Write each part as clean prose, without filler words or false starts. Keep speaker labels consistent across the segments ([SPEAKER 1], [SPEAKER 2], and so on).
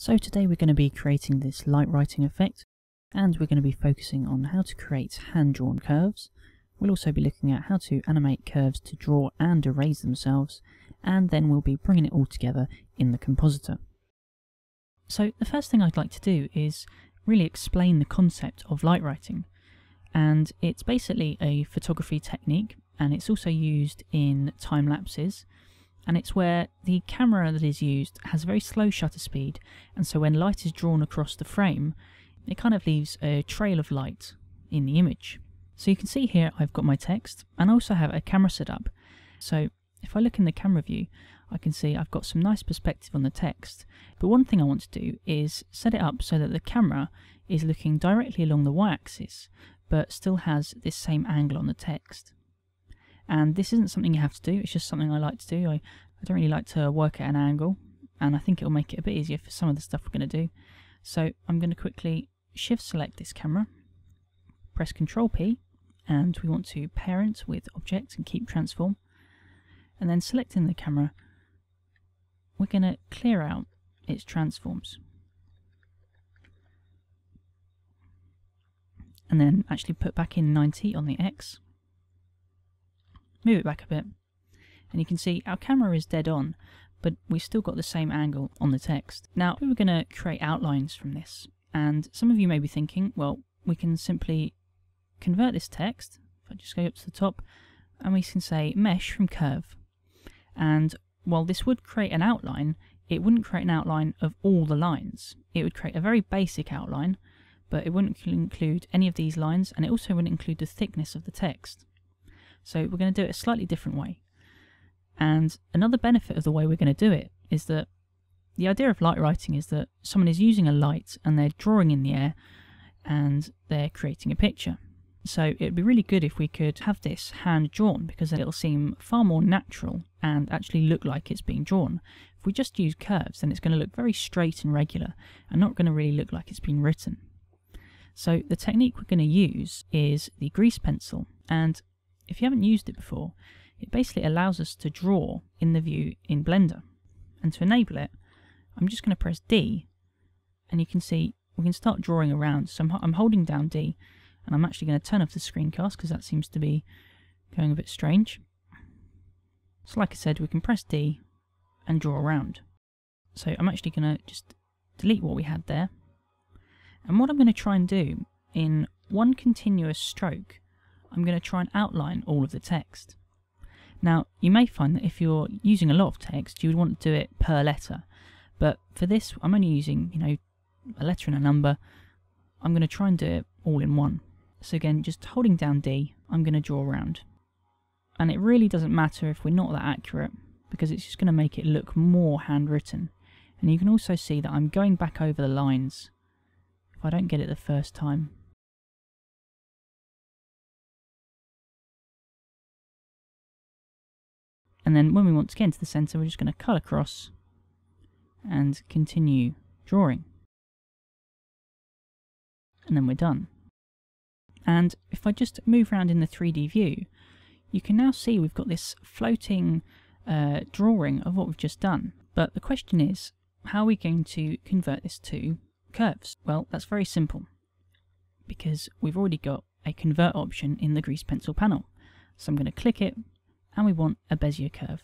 [SPEAKER 1] So today we're going to be creating this light writing effect, and we're going to be focusing on how to create hand-drawn curves. We'll also be looking at how to animate curves to draw and erase themselves, and then we'll be bringing it all together in the compositor. So the first thing I'd like to do is really explain the concept of light writing, and it's basically a photography technique, and it's also used in time lapses. And it's where the camera that is used has a very slow shutter speed, and so when light is drawn across the frame, it kind of leaves a trail of light in the image. So you can see here I've got my text, and I also have a camera set up. So if I look in the camera view, I can see I've got some nice perspective on the text. But one thing I want to do is set it up so that the camera is looking directly along the y-axis, but still has this same angle on the text. And this isn't something you have to do, it's just something I like to do. I don't really like to work at an angle, and I think it'll make it a bit easier for some of the stuff we're going to do. So I'm going to quickly shift select this camera, press Ctrl P, and we want to parent with object and keep transform. And then selecting the camera, we're going to clear out its transforms. And then actually put back in 90 on the X. Move it back a bit, and you can see our camera is dead on, but we've still got the same angle on the text. Now, we're going to create outlines from this, and some of you may be thinking, well, we can simply convert this text. If I just go up to the top, and we can say mesh from curve. And while this would create an outline, it wouldn't create an outline of all the lines. It would create a very basic outline, but it wouldn't include any of these lines, and it also wouldn't include the thickness of the text. So we're going to do it a slightly different way. And another benefit of the way we're going to do it is that the idea of light writing is that someone is using a light and they're drawing in the air and they're creating a picture. So it'd be really good if we could have this hand drawn, because it'll seem far more natural and actually look like it's being drawn. If we just use curves, then it's going to look very straight and regular and not going to really look like it's been written. So the technique we're going to use is the grease pencil, and if you haven't used it before, it basically allows us to draw in the view in Blender. And to enable it, I'm just going to press D, and you can see we can start drawing around. So I'm holding down D, and I'm actually going to turn off the screencast because that seems to be going a bit strange. So like I said, we can press D and draw around. So I'm actually going to just delete what we had there. And what I'm going to try and do in one continuous stroke, I'm going to try and outline all of the text. Now, you may find that if you're using a lot of text, you would want to do it per letter. But for this, I'm only using, a letter and a number. I'm going to try and do it all in one. So again, just holding down D, I'm going to draw around. And it really doesn't matter if we're not that accurate, because it's just going to make it look more handwritten. And you can also see that I'm going back over the lines if I don't get it the first time. And then when we want to get into the centre, we're just going to cut across and continue drawing. And then we're done. And if I just move around in the 3D view, you can now see we've got this floating drawing of what we've just done. But the question is, how are we going to convert this to curves? Well, that's very simple, because we've already got a convert option in the grease pencil panel. So I'm going to click it, and we want a Bezier curve.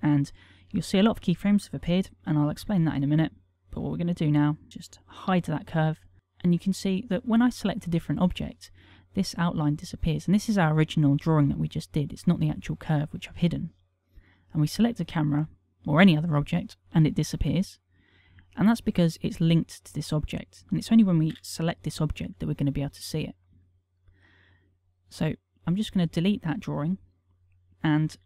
[SPEAKER 1] And you'll see a lot of keyframes have appeared, and I'll explain that in a minute. But what we're going to do now, just hide that curve, and you can see that when I select a different object, this outline disappears. And this is our original drawing that we just did. It's not the actual curve which I've hidden. And we select a camera, or any other object, and it disappears. And that's because it's linked to this object. And it's only when we select this object that we're going to be able to see it. So I'm just going to delete that drawing, and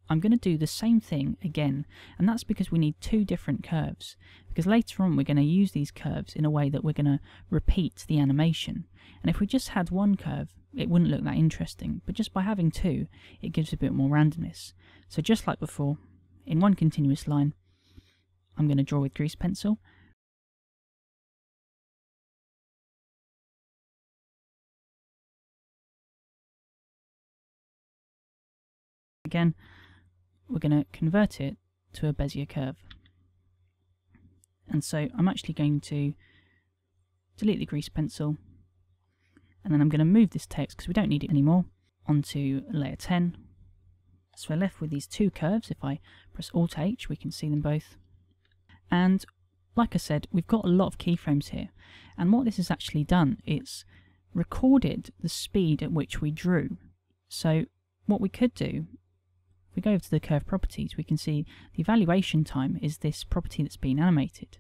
[SPEAKER 1] I'm going to do the same thing again, and that's because we need two different curves, because later on we're going to use these curves in a way that we're going to repeat the animation. And if we just had one curve, it wouldn't look that interesting, but just by having two, it gives a bit more randomness. So just like before, in one continuous line, I'm going to draw with grease pencil. Again, we're going to convert it to a Bezier curve. And so I'm actually going to delete the grease pencil, and then I'm going to move this text, because we don't need it anymore, onto layer 10. So we're left with these two curves. If I press Alt-H, we can see them both. And like I said, we've got a lot of keyframes here. And what this has actually done, it's recorded the speed at which we drew. So what we could do, if we go over to the curve properties, we can see the evaluation time is this property that's been animated.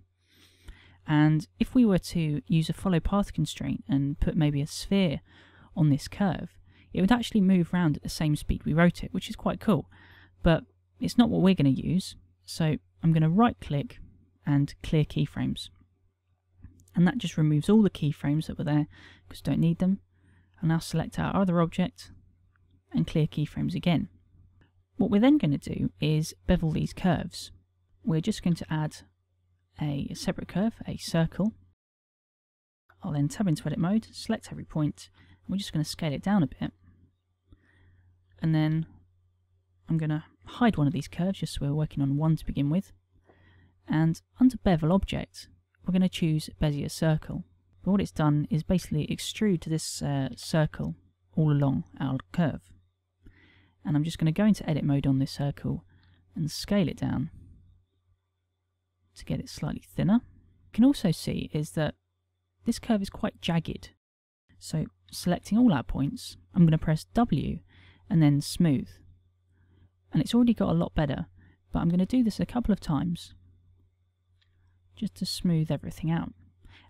[SPEAKER 1] And if we were to use a follow path constraint and put maybe a sphere on this curve, it would actually move around at the same speed we wrote it, which is quite cool. But it's not what we're going to use. So I'm going to right click and clear keyframes. And that just removes all the keyframes that were there, because we don't need them. I'll now select our other object and clear keyframes again. What we're then going to do is bevel these curves. We're just going to add a separate curve, a circle. I'll then tab into edit mode, select every point, and we're just going to scale it down a bit. And then I'm going to hide one of these curves, just so we're working on one to begin with. And under bevel object, we're going to choose Bezier Circle. But what it's done is basically extrude to this circle all along our curve. And I'm just going to go into edit mode on this circle and scale it down to get it slightly thinner. You can also see is that this curve is quite jagged. So selecting all our points, I'm going to press W and then smooth. And it's already got a lot better, but I'm going to do this a couple of times just to smooth everything out.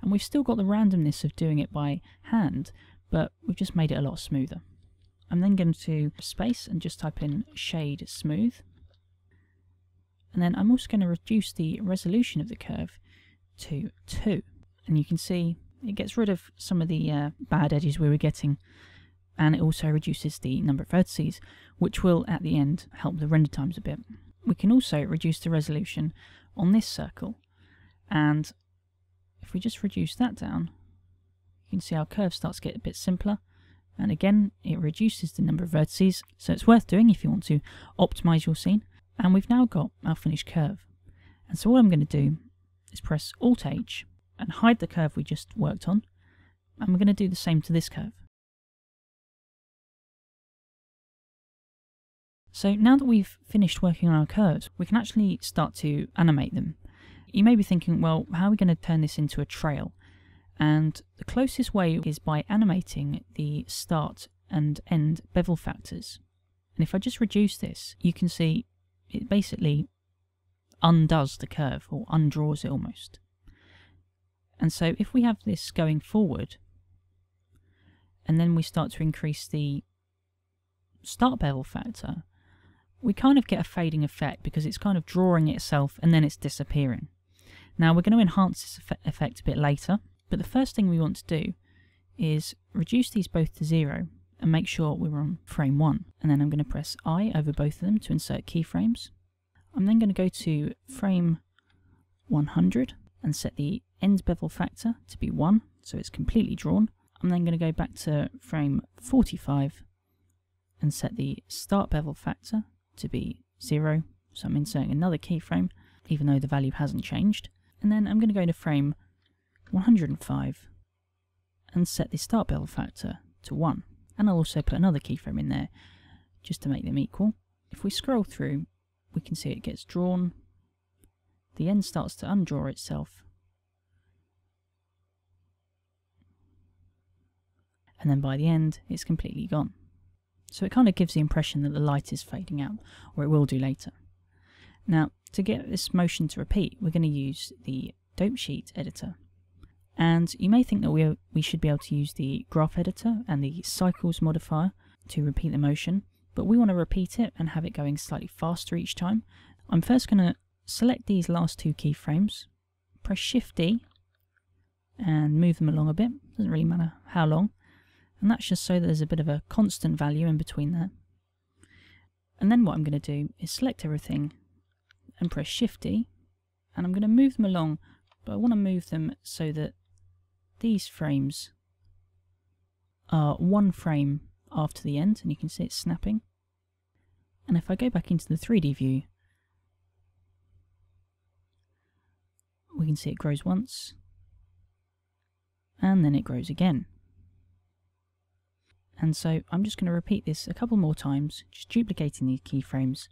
[SPEAKER 1] And we've still got the randomness of doing it by hand, but we've just made it a lot smoother. I'm then going to space and just type in shade smooth. And then I'm also going to reduce the resolution of the curve to 2. And you can see it gets rid of some of the bad edges we were getting, and it also reduces the number of vertices, which will at the end help the render times a bit. We can also reduce the resolution on this circle, and if we just reduce that down, you can see our curve starts to get a bit simpler. And again, it reduces the number of vertices, so it's worth doing if you want to optimize your scene. And we've now got our finished curve. And so what I'm going to do is press Alt-H and hide the curve we just worked on. And we're going to do the same to this curve. So now that we've finished working on our curves, we can actually start to animate them. You may be thinking, well, how are we going to turn this into a trail? And the closest way is by animating the start and end bevel factors. And if I just reduce this, you can see it basically undoes the curve, or undraws it almost. And so if we have this going forward, and then we start to increase the start bevel factor, we kind of get a fading effect, because it's kind of drawing itself and then it's disappearing. Now we're going to enhance this effect a bit later. But the first thing we want to do is reduce these both to 0 and make sure we're on frame 1. And then I'm going to press I over both of them to insert keyframes. I'm then going to go to frame 100 and set the end bevel factor to be 1, so it's completely drawn. I'm then going to go back to frame 45 and set the start bevel factor to be 0, so I'm inserting another keyframe, even though the value hasn't changed. And then I'm going to go to frame 105 and set the start bevel factor to 1, and I'll also put another keyframe in there just to make them equal. If we scroll through, we can see it gets drawn, the end starts to undraw itself, and then by the end it's completely gone. So it kind of gives the impression that the light is fading out, or it will do later. Now to get this motion to repeat, we're going to use the dope sheet editor. And you may think that we should be able to use the graph editor and the cycles modifier to repeat the motion, but we want to repeat it and have it going slightly faster each time. I'm first going to select these last two keyframes, press Shift D and move them along a bit, doesn't really matter how long, and that's just so that there's a bit of a constant value in between there. And then what I'm going to do is select everything and press Shift D, and I'm going to move them along, but I want to move them so that these frames are one frame after the end, and you can see it's snapping. And if I go back into the 3D view, we can see it grows once, and then it grows again. And so I'm just going to repeat this a couple more times, just duplicating these keyframes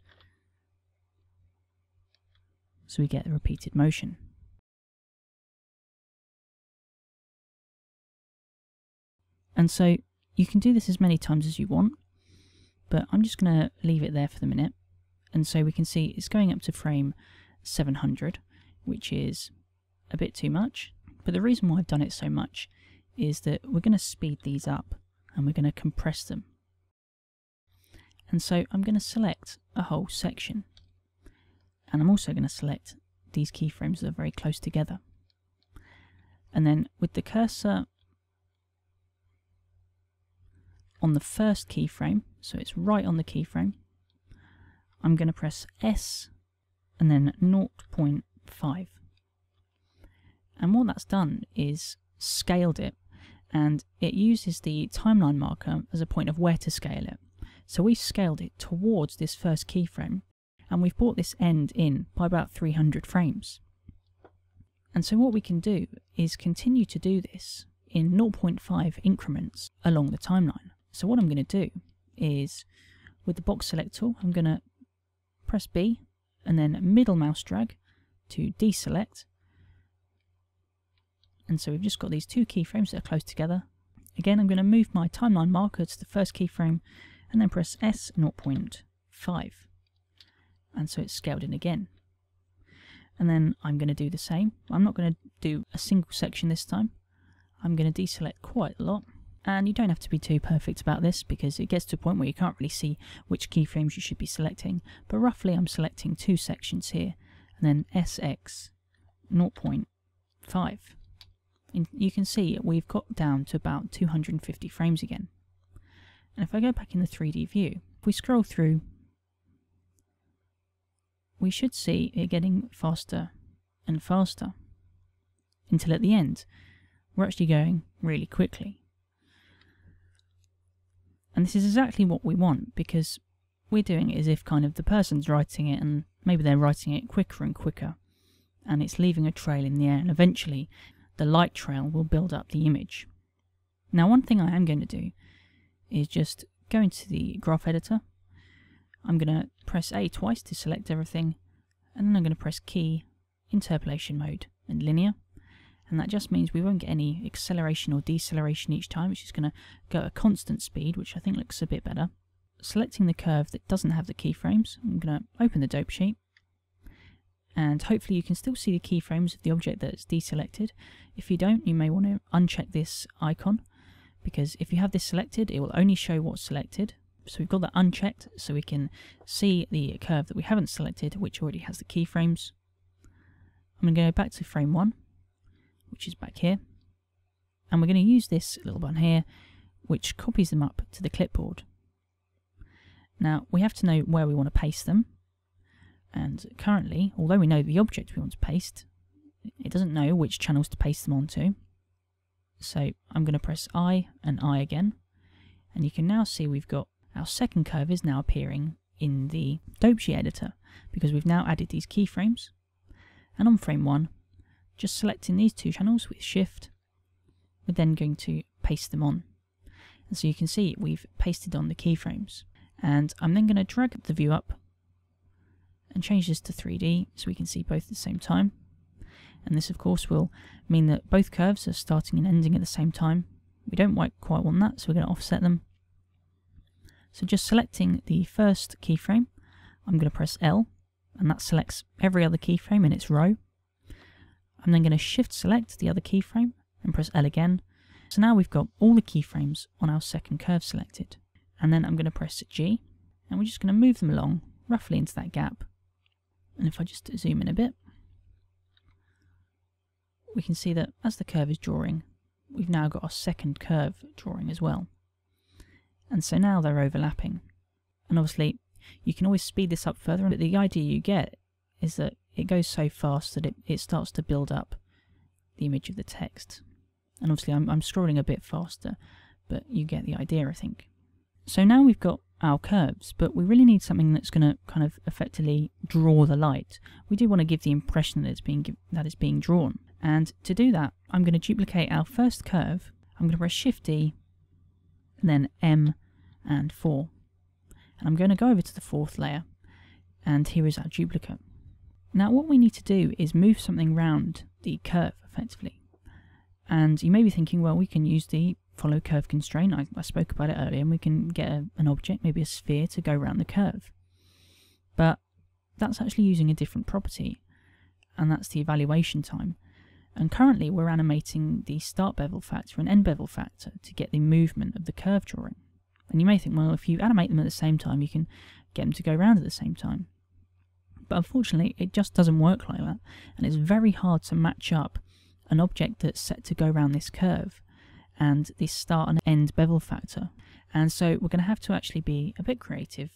[SPEAKER 1] so we get a repeated motion. And so you can do this as many times as you want, but I'm just going to leave it there for the minute. And so we can see it's going up to frame 700, which is a bit too much. But the reason why I've done it so much is that we're going to speed these up and we're going to compress them. And so I'm going to select a whole section. And I'm also going to select these keyframes that are very close together. And then with the cursor on the first keyframe, so it's right on the keyframe, I'm going to press S and then 0.5. And what that's done is scaled it, and it uses the timeline marker as a point of where to scale it. So we've scaled it towards this first keyframe, and we've brought this end in by about 300 frames. And so what we can do is continue to do this in 0.5 increments along the timeline. So what I'm going to do is, with the box select tool, I'm going to press B and then middle mouse drag to deselect. And so we've just got these two keyframes that are close together. Again, I'm going to move my timeline marker to the first keyframe and then press S 0.5. And so it's scaled in again. And then I'm going to do the same. I'm not going to do a single section this time. I'm going to deselect quite a lot. And you don't have to be too perfect about this, because it gets to a point where you can't really see which keyframes you should be selecting. But roughly I'm selecting two sections here, and then SX 0.5. And you can see we've got down to about 250 frames again. And if I go back in the 3D view, if we scroll through, we should see it getting faster and faster until at the end we're actually going really quickly. And this is exactly what we want, because we're doing it as if kind of the person's writing it, and maybe they're writing it quicker and quicker, and it's leaving a trail in the air, and eventually the light trail will build up the image. Now, one thing I am going to do is just go into the graph editor. I'm going to press A twice to select everything, and then I'm going to press key, interpolation mode, and linear. And that just means we won't get any acceleration or deceleration each time. It's just going to go at a constant speed, which I think looks a bit better. Selecting the curve that doesn't have the keyframes, I'm going to open the dope sheet. And hopefully you can still see the keyframes of the object that's deselected. If you don't, you may want to uncheck this icon, because if you have this selected, it will only show what's selected. So we've got that unchecked, so we can see the curve that we haven't selected, which already has the keyframes. I'm going to go back to frame 1, which is back here, and we're going to use this little button here, which copies them up to the clipboard. Now, we have to know where we want to paste them, and currently, although we know the object we want to paste, it doesn't know which channels to paste them onto. So I'm going to press I and I again, and you can now see we've got our second curve is now appearing in the dope sheet editor, because we've now added these keyframes. And on frame 1, just selecting these two channels with Shift, we're then going to paste them on. And so you can see we've pasted on the keyframes. And I'm then going to drag the view up and change this to 3D so we can see both at the same time. And this of course will mean that both curves are starting and ending at the same time. We don't quite want that, so we're going to offset them. So just selecting the first keyframe, I'm going to press L, and that selects every other keyframe in its row. I'm then going to shift select the other keyframe and press L again. So now we've got all the keyframes on our second curve selected. And then I'm going to press G, and we're just going to move them along roughly into that gap. And if I just zoom in a bit, we can see that as the curve is drawing, we've now got our second curve drawing as well. And so now they're overlapping. And obviously you can always speed this up further, but the idea you get is that it goes so fast that it starts to build up the image of the text. And obviously I'm scrolling a bit faster, but you get the idea, I think. So now we've got our curves, but we really need something that's going to kind of effectively draw the light. We do want to give the impression that it's being drawn. And to do that, I'm going to duplicate our first curve. I'm going to press Shift D, and then M and 4. And I'm going to go over to the fourth layer, and here is our duplicate. Now what we need to do is move something around the curve effectively. And you may be thinking, well, we can use the follow curve constraint. I spoke about it earlier, and we can get an object, maybe a sphere, to go around the curve. But that's actually using a different property, and that's the evaluation time. And currently we're animating the start bevel factor and end bevel factor to get the movement of the curve drawing. And you may think, well, if you animate them at the same time, you can get them to go around at the same time. But unfortunately, it just doesn't work like that, and it's very hard to match up an object that's set to go around this curve and the start and end bevel factor. And so we're going to have to actually be a bit creative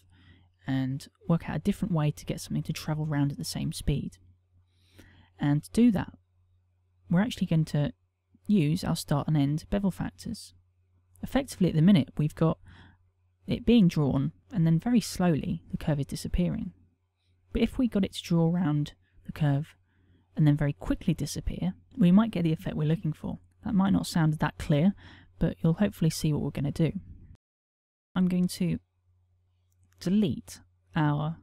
[SPEAKER 1] and work out a different way to get something to travel around at the same speed. And to do that, we're actually going to use our start and end bevel factors. Effectively at the minute, we've got it being drawn, and then very slowly the curve is disappearing. But if we got it to draw around the curve and then very quickly disappear, we might get the effect we're looking for. That might not sound that clear, but you'll hopefully see what we're going to do. I'm going to delete our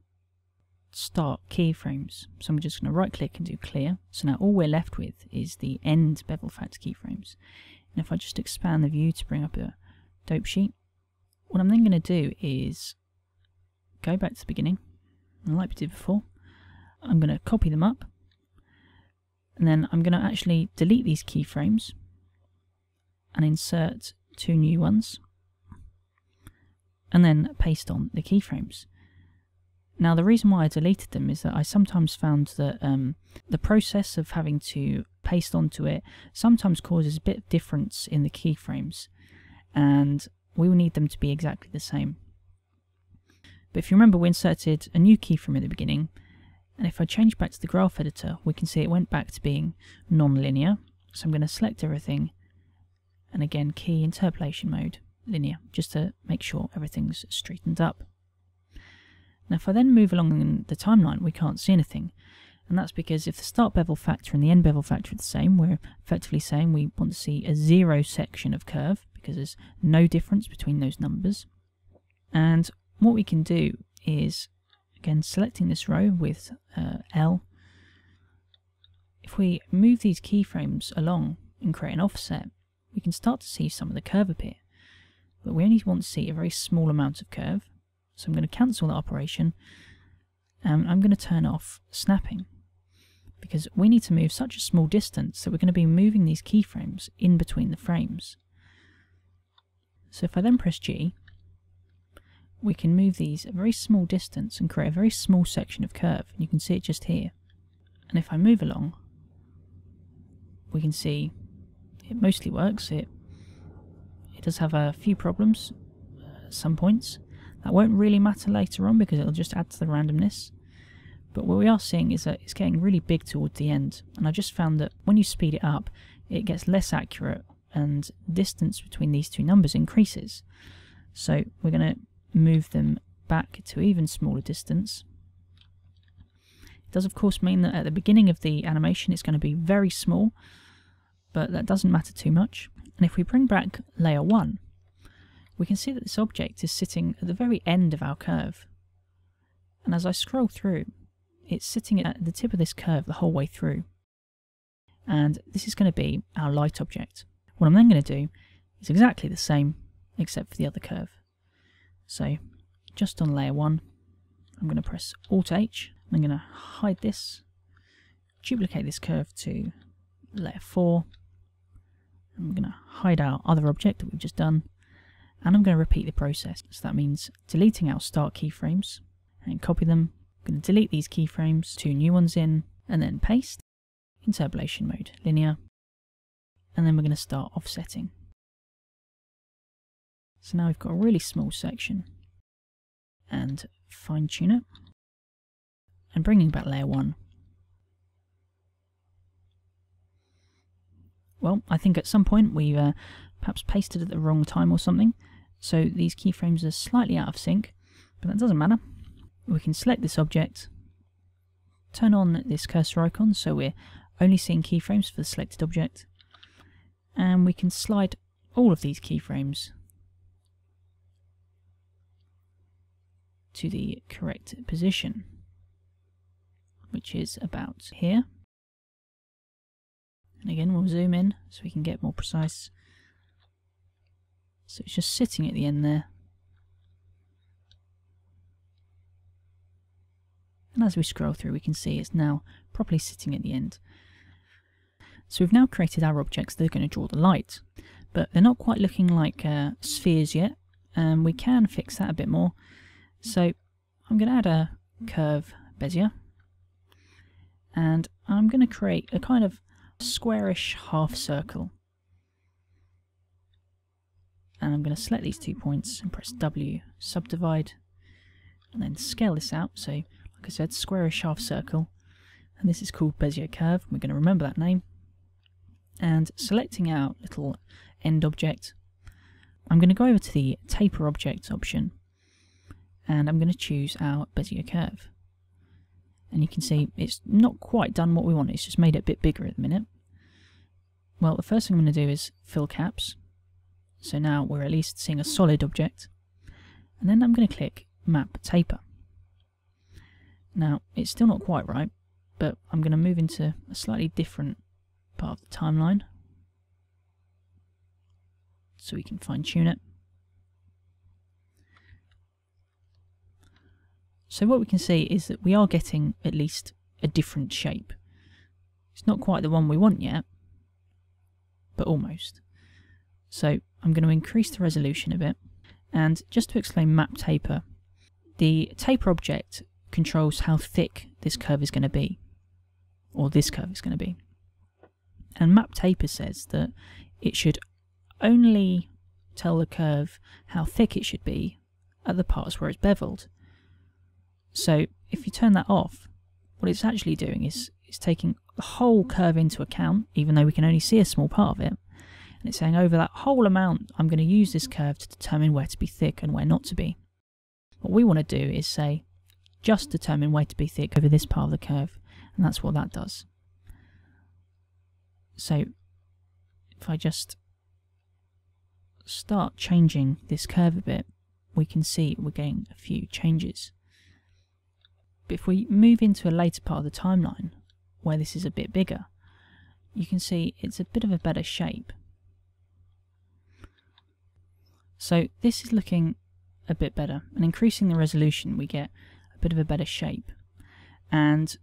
[SPEAKER 1] start keyframes. So I'm just going to right click and do clear. So now all we're left with is the end bevel factor keyframes. And if I just expand the view to bring up a dope sheet, what I'm then going to do is go back to the beginning, and like we did before, I'm going to copy them up, and then I'm going to actually delete these keyframes and insert 2 new ones, and then paste on the keyframes. Now the reason why I deleted them is that I sometimes found that the process of having to paste onto it sometimes causes a bit of difference in the keyframes, and we will need them to be exactly the same. But if you remember, we inserted a new keyframe at the beginning, and if I change back to the graph editor, we can see it went back to being non-linear. So I'm going to select everything, and again key interpolation mode, linear, just to make sure everything's straightened up. Now if I then move along the timeline, we can't see anything, and that's because if the start bevel factor and the end bevel factor are the same, we're effectively saying we want to see a 0 section of curve, because there's no difference between those numbers. And what we can do is, again, selecting this row with L, if we move these keyframes along and create an offset, we can start to see some of the curve appear. But we only want to see a very small amount of curve, so I'm going to cancel that operation, and I'm going to turn off snapping, because we need to move such a small distance that we're going to be moving these keyframes in between the frames. So if I then press G, we can move these a very small distance and create a very small section of curve, and you can see it just here. And if I move along, we can see it mostly works. It does have a few problems at some points. That won't really matter later on because it'll just add to the randomness. But what we are seeing is that it's getting really big towards the end, and I just found that when you speed it up, it gets less accurate and distance between these two numbers increases. So we're going to move them back to even smaller distance. It does of course mean that at the beginning of the animation it's going to be very small, but that doesn't matter too much. And if we bring back layer 1, we can see that this object is sitting at the very end of our curve. And as I scroll through, it's sitting at the tip of this curve the whole way through. And this is going to be our light object. What I'm then going to do is exactly the same, except for the other curve. So, just on layer 1, I'm going to press Alt-H, I'm going to hide this, duplicate this curve to layer 4, I'm going to hide our other object that we've just done, and I'm going to repeat the process. So that means deleting our start keyframes, and copy them, I'm going to delete these keyframes, 2 new ones in, and then paste, interpolation mode, linear, and then we're going to start offsetting. So now we've got a really small section, and fine tune it, and bringing back layer 1. Well, I think at some point we've perhaps pasted at the wrong time or something, So these keyframes are slightly out of sync, but that doesn't matter. We can select this object, turn on this cursor icon so we're only seeing keyframes for the selected object, and we can slide all of these keyframes to the correct position, which is about here. And again, we'll zoom in so we can get more precise. So it's just sitting at the end there. And as we scroll through, we can see it's now properly sitting at the end. So we've now created our objects that are going to draw the light, but they're not quite looking like spheres yet, and we can fix that a bit more. So I'm going to add a curve Bezier, and I'm going to create a kind of squarish half circle. And I'm going to select these 2 points and press W, subdivide, and then scale this out. So, like I said, squarish half circle, and this is called Bezier Curve. We're going to remember that name. And selecting our little end object, I'm going to go over to the Taper Object option, and I'm going to choose our Bezier Curve. And you can see it's not quite done what we want, it's just made it a bit bigger at the minute. Well, the first thing I'm going to do is fill caps. So now we're at least seeing a solid object. And then I'm going to click Map Taper. Now, it's still not quite right, but I'm going to move into a slightly different part of the timeline so we can fine tune it. So what we can see is that we are getting at least a different shape. It's not quite the one we want yet, but almost. So I'm going to increase the resolution a bit, and just to explain Map Taper, the taper object controls how thick this curve is going to be, or this curve is going to be. And Map Taper says that it should only tell the curve how thick it should be at the parts where it's beveled. So if you turn that off, what it's actually doing is it's taking the whole curve into account, even though we can only see a small part of it. And it's saying over that whole amount, I'm going to use this curve to determine where to be thick and where not to be. What we want to do is say, just determine where to be thick over this part of the curve, and that's what that does. So if I just start changing this curve a bit, we can see we're getting a few changes. But if we move into a later part of the timeline, where this is a bit bigger, you can see it's a bit of a better shape. So this is looking a bit better, and increasing the resolution we get a bit of a better shape. And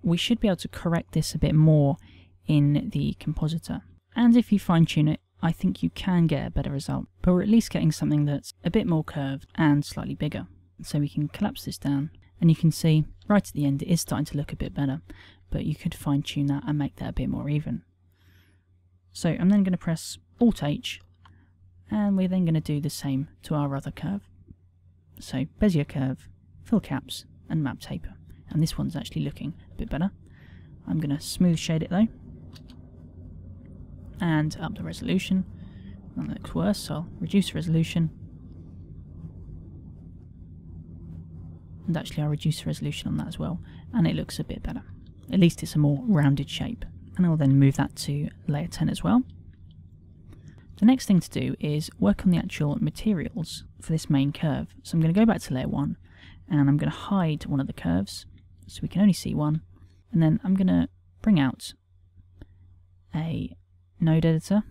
[SPEAKER 1] we should be able to correct this a bit more in the compositor. And if you fine tune it, I think you can get a better result, but we're at least getting something that's a bit more curved and slightly bigger. So we can collapse this down, and you can see right at the end it is starting to look a bit better, but you could fine tune that and make that a bit more even. So I'm then going to press Alt H, and we're then going to do the same to our other curve. So Bezier Curve, Fill Caps, and Map Taper. And this one's actually looking a bit better. I'm going to smooth shade it though, and up the resolution. That looks worse, so I'll reduce the resolution. And actually I'll reduce the resolution on that as well, and it looks a bit better. At least it's a more rounded shape. And I'll then move that to layer 10 as well. The next thing to do is work on the actual materials for this main curve. So I'm going to go back to layer 1, and I'm going to hide one of the curves so we can only see one, and then I'm going to bring out a node editor,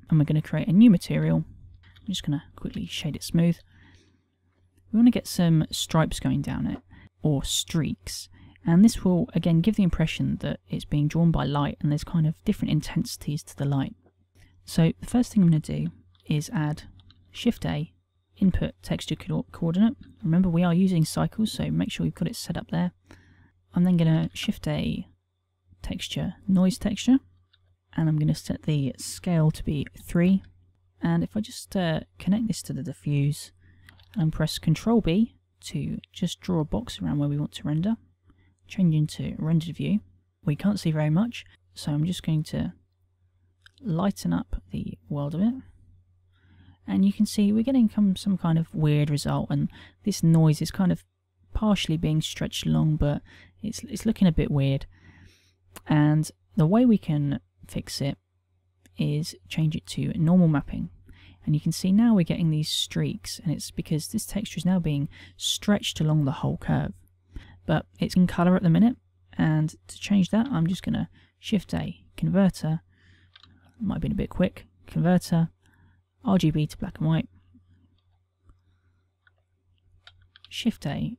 [SPEAKER 1] and we're going to create a new material. I'm just going to quickly shade it smooth. We want to get some stripes going down it, or streaks, and this will again give the impression that it's being drawn by light and there's kind of different intensities to the light. So the first thing I'm going to do is add Shift A, input texture coordinate. Remember, we are using cycles, so make sure you've got it set up there. I'm then going to Shift A, texture, noise texture, and I'm going to set the scale to be 3. And if I just connect this to the diffuse and press Ctrl B to just draw a box around where we want to render, change into rendered view, we can't see very much, so I'm just going to lighten up the world of it, And you can see we're getting some kind of weird result, and this noise is kind of partially being stretched along, but it's looking a bit weird. And the way we can fix it is change it to normal mapping. And you can see now we're getting these streaks, and it's because this texture is now being stretched along the whole curve. But it's in colour at the minute, and to change that I'm just going to Shift A, Converter, might have been a bit quick, Converter, RGB to black and white, Shift A,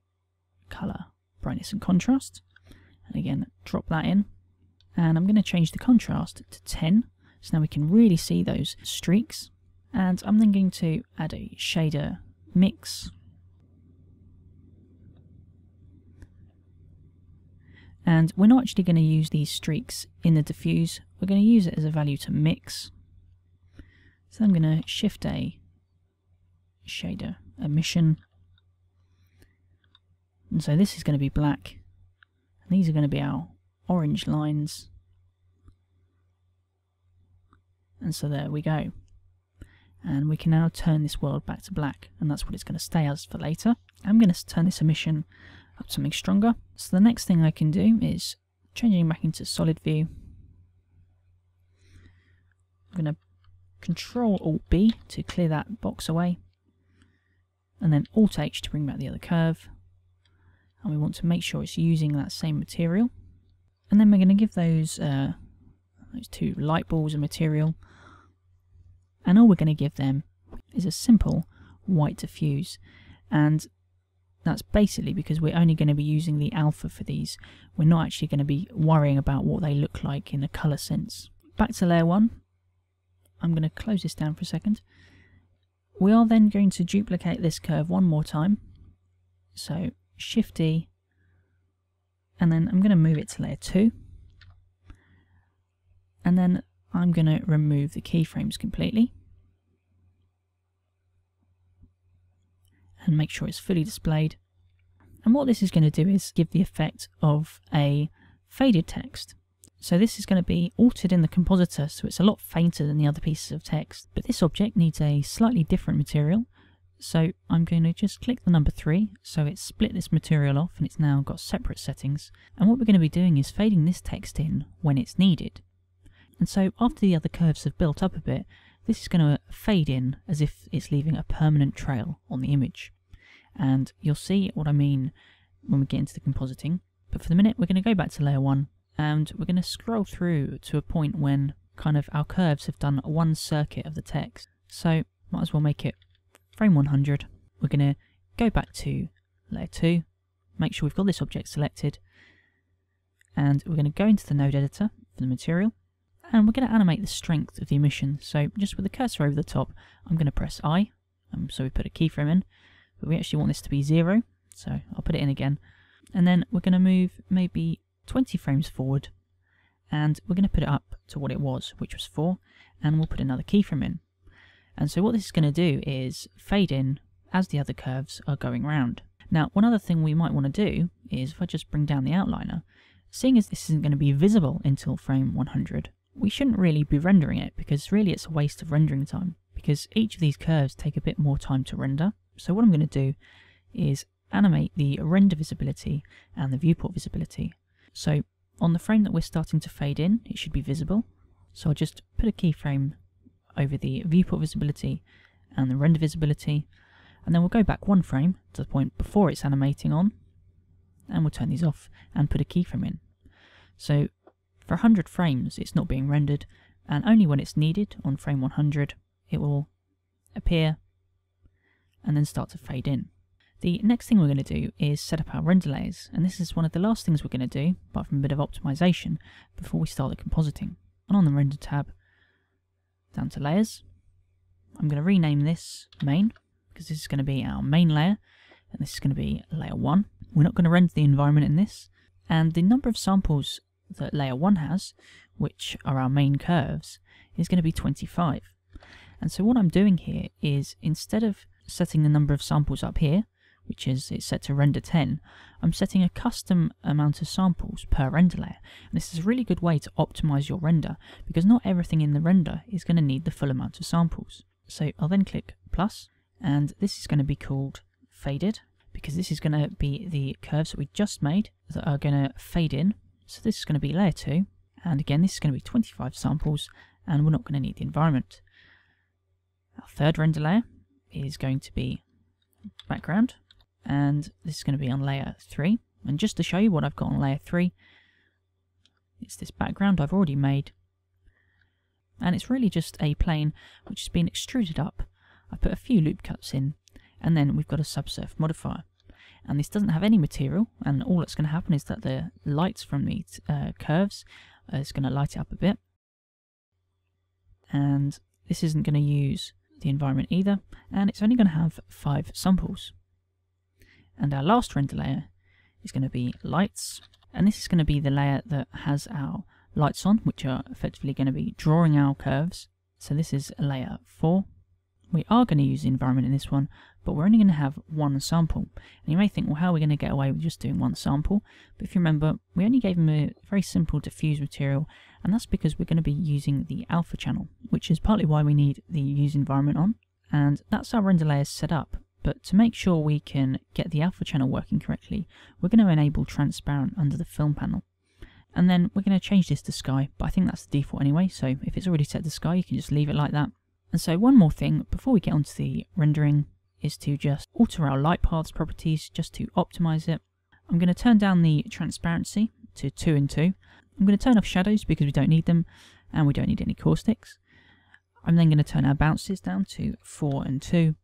[SPEAKER 1] Colour, Brightness and Contrast, and again drop that in, and I'm going to change the contrast to 10, so now we can really see those streaks. And I'm then going to add a shader mix, and we're not actually going to use these streaks in the diffuse, we're going to use it as a value to mix. So I'm going to Shift A, shader emission, and so this is going to be black, and these are going to be our orange lines, and so there we go. And we can now turn this world back to black, and that's what it's going to stay as for later. I'm going to turn this emission up to something stronger. So the next thing I can do is changing back into solid view. I'm going to Control Alt B to clear that box away, and then Alt H to bring back the other curve. And we want to make sure it's using that same material. And then we're going to give those two light balls a material. And all we're going to give them is a simple white diffuse, and that's basically because we're only going to be using the alpha for these. We're not actually going to be worrying about what they look like in a colour sense. Back to layer 1, I'm going to close this down for a second. We are then going to duplicate this curve one more time, so Shift D, and then I'm going to move it to layer 2, and then I'm going to remove the keyframes completely and make sure it's fully displayed. And what this is going to do is give the effect of a faded text. So this is going to be altered in the compositor, so it's a lot fainter than the other pieces of text. But this object needs a slightly different material, so I'm going to just click the number 3, so it's split this material off and it's now got separate settings. And what we're going to be doing is fading this text in when it's needed. And so after the other curves have built up a bit, this is going to fade in as if it's leaving a permanent trail on the image. And you'll see what I mean when we get into the compositing. But for the minute, we're going to go back to layer 1, and we're going to scroll through to a point when kind of our curves have done one circuit of the text. So might as well make it frame 100. We're going to go back to layer 2, make sure we've got this object selected, and we're going to go into the node editor for the material. And we're going to animate the strength of the emission. So just with the cursor over the top, I'm going to press I, so we put a keyframe in, but we actually want this to be 0, so I'll put it in again. And then we're going to move maybe 20 frames forward, and we're going to put it up to what it was, which was 4, and we'll put another keyframe in. And so what this is going to do is fade in as the other curves are going round. Now, one other thing we might want to do is, if I just bring down the outliner, seeing as this isn't going to be visible until frame 100, we shouldn't really be rendering it, because really it's a waste of rendering time, because each of these curves take a bit more time to render. So what I'm going to do is animate the render visibility and the viewport visibility. So on the frame that we're starting to fade in, it should be visible. So I'll just put a keyframe over the viewport visibility and the render visibility, and then we'll go back one frame to the point before it's animating on, and we'll turn these off and put a keyframe in. So for 100 frames it's not being rendered, and only when it's needed on frame 100 it will appear and then start to fade in. The next thing we're going to do is set up our render layers, and this is one of the last things we're going to do, apart from a bit of optimization, before we start the compositing. And on the render tab, down to layers, I'm going to rename this main, because this is going to be our main layer, and this is going to be layer 1. We're not going to render the environment in this, and the number of samples that layer 1 has, which are our main curves, is going to be 25. And so what I'm doing here is, instead of setting the number of samples up here, which is it's set to render 10, I'm setting a custom amount of samples per render layer. And this is a really good way to optimize your render, because not everything in the render is going to need the full amount of samples. So I'll then click plus, and this is going to be called faded, because this is going to be the curves that we just made that are going to fade in. So this is going to be layer 2, and again this is going to be 25 samples, and we're not going to need the environment. Our third render layer is going to be background, and this is going to be on layer 3. And just to show you what I've got on layer 3, it's this background I've already made, and it's really just a plane which has been extruded up. I put a few loop cuts in, and then we've got a subsurf modifier. And this doesn't have any material, and all that's going to happen is that the lights from the curves is going to light it up a bit. And this isn't going to use the environment either, and it's only going to have 5 samples. And our last render layer is going to be lights, and this is going to be the layer that has our lights on, which are effectively going to be drawing our curves. So this is layer 4. We are going to use the environment in this one, but we're only going to have 1 sample. And you may think, well, how are we going to get away with just doing 1 sample? But if you remember, we only gave them a very simple diffuse material, and that's because we're going to be using the alpha channel, which is partly why we need the use environment on. And that's our render layers set up. But to make sure we can get the alpha channel working correctly, we're going to enable transparent under the film panel. And then we're going to change this to sky, but I think that's the default anyway, so if it's already set to sky, you can just leave it like that. And so one more thing before we get onto the rendering is to just alter our light paths properties just to optimize it. I'm going to turn down the transparency to 2 and 2. I'm going to turn off shadows because we don't need them, and we don't need any caustics. I'm then going to turn our bounces down to 4 and 2.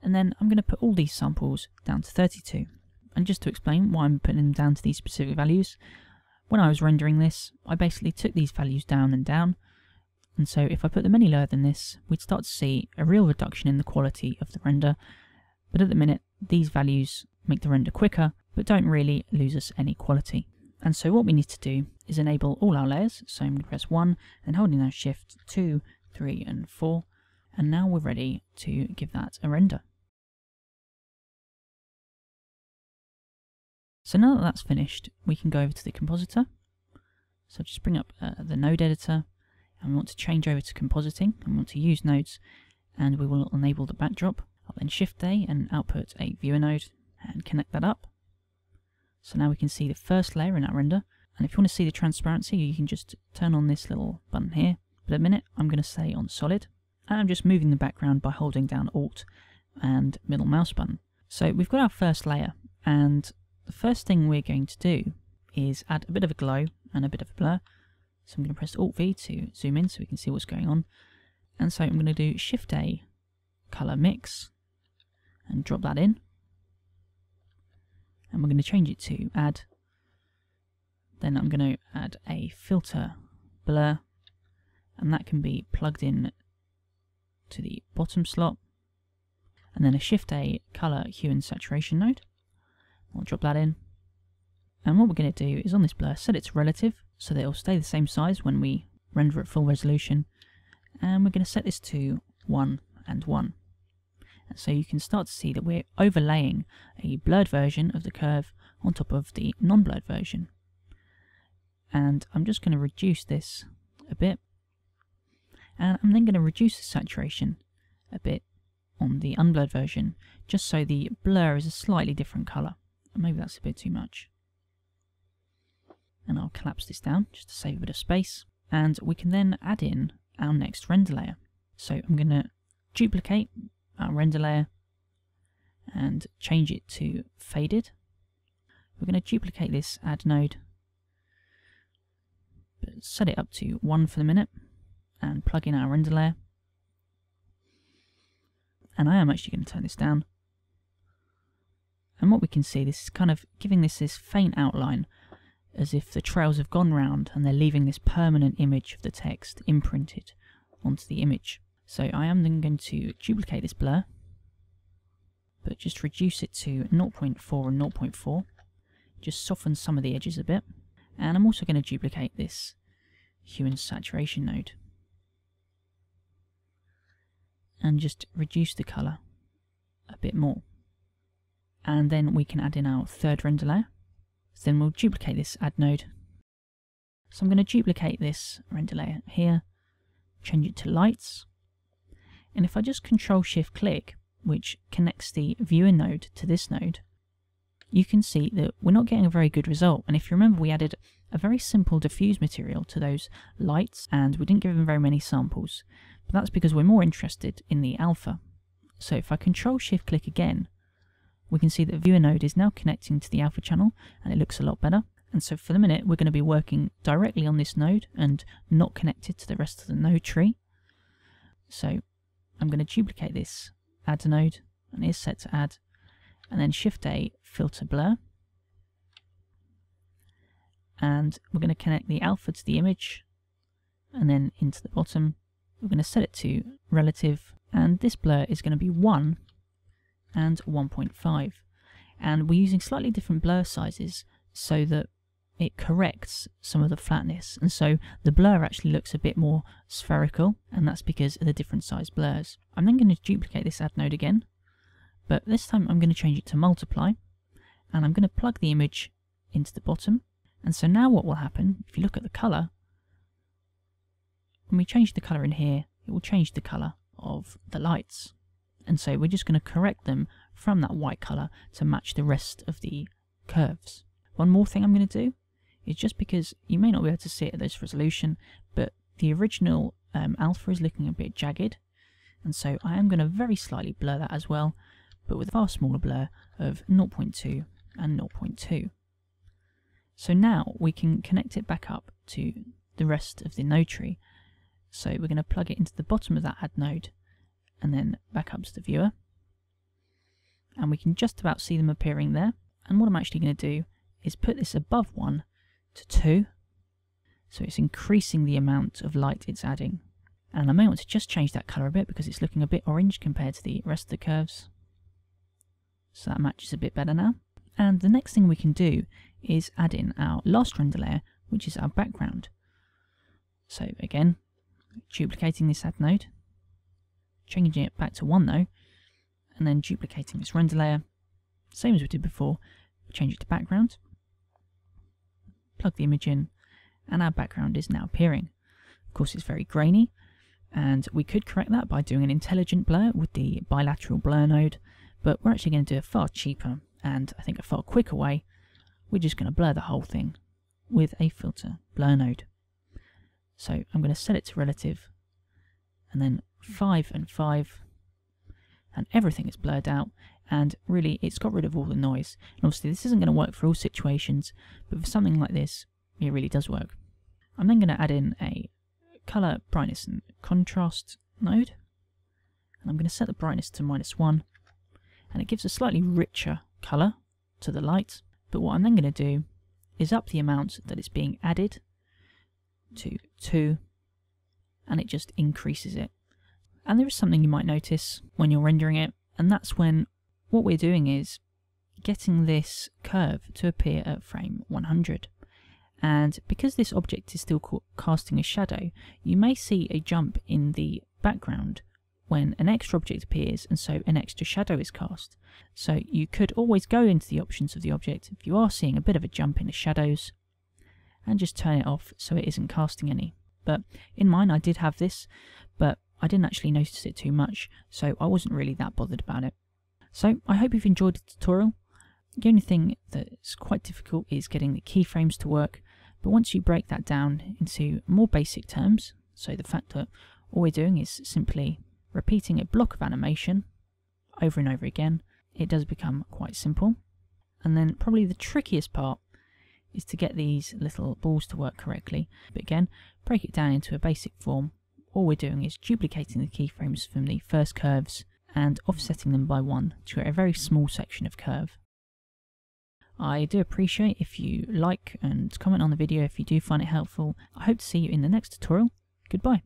[SPEAKER 1] And then I'm going to put all these samples down to 32. And just to explain why I'm putting them down to these specific values, when I was rendering this, I basically took these values down and down. And so if I put them any lower than this, we'd start to see a real reduction in the quality of the render. But at the minute, these values make the render quicker, but don't really lose us any quality. And so what we need to do is enable all our layers. So I'm going to press 1 and holding down Shift, 2, 3 and 4. And now we're ready to give that a render. So now that that's finished, we can go over to the compositor. So just bring up the node editor, and we want to change over to compositing, and we want to use nodes, and we will enable the backdrop. I'll then Shift A and output a viewer node and connect that up. So now we can see the first layer in our render, and if you want to see the transparency, you can just turn on this little button here. But at the minute, I'm going to stay on solid, and I'm just moving the background by holding down Alt and middle mouse button. So we've got our first layer, and the first thing we're going to do is add a bit of a glow and a bit of a blur. So I'm going to press Alt-V to zoom in so we can see what's going on. And so I'm going to do Shift-A, Color Mix, and drop that in. And we're going to change it to Add. Then I'm going to add a Filter Blur, and that can be plugged in to the bottom slot. And then a Shift-A, Color, Hue and Saturation node. I'll drop that in. And what we're going to do is on this blur, set it to relative so that it will stay the same size when we render at full resolution. And we're going to set this to 1 and 1. And so you can start to see that we're overlaying a blurred version of the curve on top of the non-blurred version. And I'm just going to reduce this a bit. And I'm then going to reduce the saturation a bit on the unblurred version, just so the blur is a slightly different colour. Maybe that's a bit too much. And I'll collapse this down just to save a bit of space. And we can then add in our next render layer. So I'm going to duplicate our render layer and change it to faded. We're going to duplicate this add node, but set it up to 1 for the minute and plug in our render layer. And I am actually going to turn this down. And what we can see, this is kind of giving this faint outline as if the trails have gone round and they're leaving this permanent image of the text imprinted onto the image. So I am then going to duplicate this blur, but just reduce it to 0.4 and 0.4, just soften some of the edges a bit. And I'm also going to duplicate this hue and saturation node and just reduce the colour a bit more. And then we can add in our third render layer. So then we'll duplicate this add node. So I'm going to duplicate this render layer here, change it to lights, And if I just Control-Shift-Click, which connects the viewer node to this node, you can see that we're not getting a very good result. And if you remember, we added a very simple diffuse material to those lights, and we didn't give them very many samples. But that's because we're more interested in the alpha. So if I Control-Shift-Click again, we can see that the viewer node is now connecting to the alpha channel, and it looks a lot better. And so for the minute, we're going to be working directly on this node and not connected to the rest of the node tree. So I'm going to duplicate this add node, and it is set to add, and then Shift-A, filter blur. And we're going to connect the alpha to the image, and then into the bottom. We're going to set it to relative, and this blur is going to be 1 and 1.5. And we're using slightly different blur sizes so that it corrects some of the flatness, and so the blur actually looks a bit more spherical, and that's because of the different size blurs. I'm then going to duplicate this add node again, but this time I'm going to change it to multiply, and I'm going to plug the image into the bottom. And so now what will happen, if you look at the colour, when we change the colour in here, it will change the colour of the lights. And so we're just going to correct them from that white colour to match the rest of the curves. One more thing I'm going to do is, just because you may not be able to see it at this resolution, but the original alpha is looking a bit jagged, and so I am going to very slightly blur that as well, but with a far smaller blur of 0.2 and 0.2. So now we can connect it back up to the rest of the node tree. So we're going to plug it into the bottom of that add node, and then back up to the viewer, and we can just about see them appearing there. And what I'm actually going to do is put this above 1 to 2, so it's increasing the amount of light it's adding. And I may want to just change that colour a bit because it's looking a bit orange compared to the rest of the curves. So that matches a bit better now. And the next thing we can do is add in our last render layer, which is our background. So again, duplicating this add node, changing it back to 1 though, and then duplicating this render layer, same as we did before, change it to background, plug the image in, and our background is now appearing. Of course, it's very grainy, and we could correct that by doing an intelligent blur with the bilateral blur node, but we're actually going to do a far cheaper and I think a far quicker way. We're just going to blur the whole thing with a filter blur node. So I'm going to set it to relative, and then 5 and 5, and everything is blurred out, and really it's got rid of all the noise. And obviously this isn't going to work for all situations, but for something like this it really does work. I'm then going to add in a colour, brightness and contrast node, and I'm going to set the brightness to -1, and it gives a slightly richer colour to the light. But what I'm then going to do is up the amount that it's being added to 2, and it just increases it. And there is something you might notice when you're rendering it, and that's when what we're doing is getting this curve to appear at frame 100. And because this object is still casting a shadow, you may see a jump in the background when an extra object appears, and so an extra shadow is cast. So you could always go into the options of the object if you are seeing a bit of a jump in the shadows, and just turn it off so it isn't casting any. But in mine I did have this, but I didn't actually notice it too much, so I wasn't really that bothered about it. So I hope you've enjoyed the tutorial. The only thing that's quite difficult is getting the keyframes to work, but once you break that down into more basic terms, so the fact that all we're doing is simply repeating a block of animation over and over again, it does become quite simple. And then probably the trickiest part is to get these little balls to work correctly. But again, break it down into a basic form. All we're doing is duplicating the keyframes from the first curves and offsetting them by 1 to create a very small section of curve. I do appreciate if you like and comment on the video if you do find it helpful. I hope to see you in the next tutorial. Goodbye.